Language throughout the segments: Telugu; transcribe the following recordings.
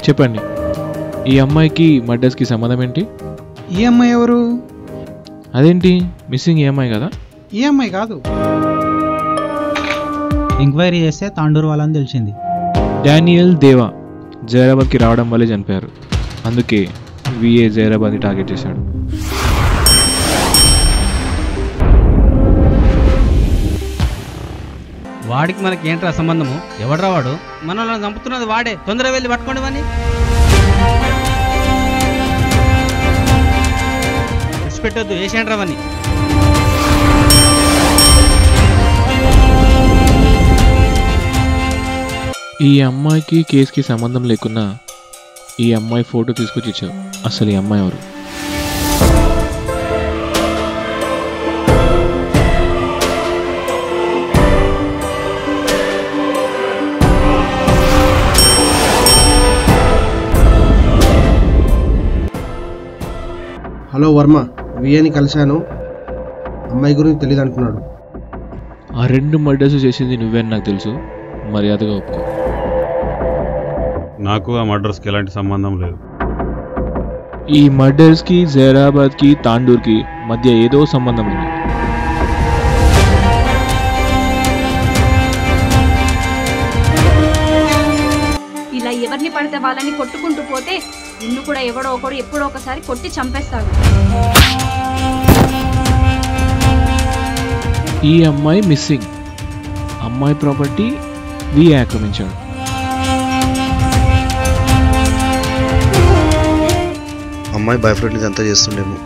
చెప్పండి, ఈ అమ్మాయికి మర్డర్స్కి సంబంధం ఏంటి? ఈ అమ్మాయి ఎవరు? అదేంటి, మిస్సింగ్ ఈ అమ్మాయి కదా? ఈ అమ్మాయి కాదు. ఎంక్వైరీ చేస్తే తాండూరు వాళ్ళని తెలిసింది. డానియల్ దేవా జైరాబాద్కి రావడం వల్లే చనిపోయారు. అందుకే విఏ జైరాబాద్ని టార్గెట్ చేశాడు. వాడికి మనకి ఏంట్రా సంబంధము? ఎవడ్రా వాడు? మనల్ని చంపుతున్నది వాడే. తొందరగా వెళ్ళి పట్టుకోండి వాడిని. పెట్టొద్దు, వేసేయండిరా వాడిని. ఈ అమ్మాయికి కేసుకి సంబంధం లేకున్నా ఈ అమ్మాయి ఫోటో తీసుకొచ్చి ఇచ్చావు. అసలు ఈ అమ్మాయి ఎవరు? హలో వర్మ, విఏని కలిశాను. అమ్మాయి గురించి తెలియదు అంటున్నాడు. ఆ 2 మర్డర్స్ చేసింది నువ్వే అని నాకు తెలుసు. మర్యాదగా ఒప్పుకో. నాకు ఆ మర్డర్స్కి ఎలాంటి సంబంధం లేదు. ఈ మర్డర్స్కి, జైరాబాద్కి, తాండూర్కి మధ్య ఏదో సంబంధం ఉంది. ఇలా ఎవరిని పడితే వాళ్ళని కొట్టుకుంటూ పోతే నిన్ను కూడా ఎవడో ఒకడు ఎప్పుడో ఒకసారి కొట్టి చంపేస్తాడు. ఈ అమ్మాయి మిస్సింగ్. అమ్మాయి ప్రాపర్టీ విఏ ఆక్రమించాడు. అమ్మాయి బాయ్ ఫ్రెండ్ ఇదంతా చేస్తుండేమో.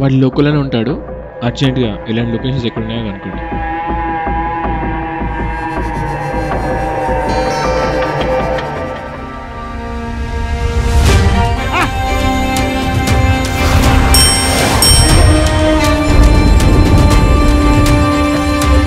వాడి లోకల్లోనే ఉంటాడు. అర్జెంటుగా ఇలాంటి లొకేషన్స్ ఎక్కడున్నాయో కనుక్కోండి.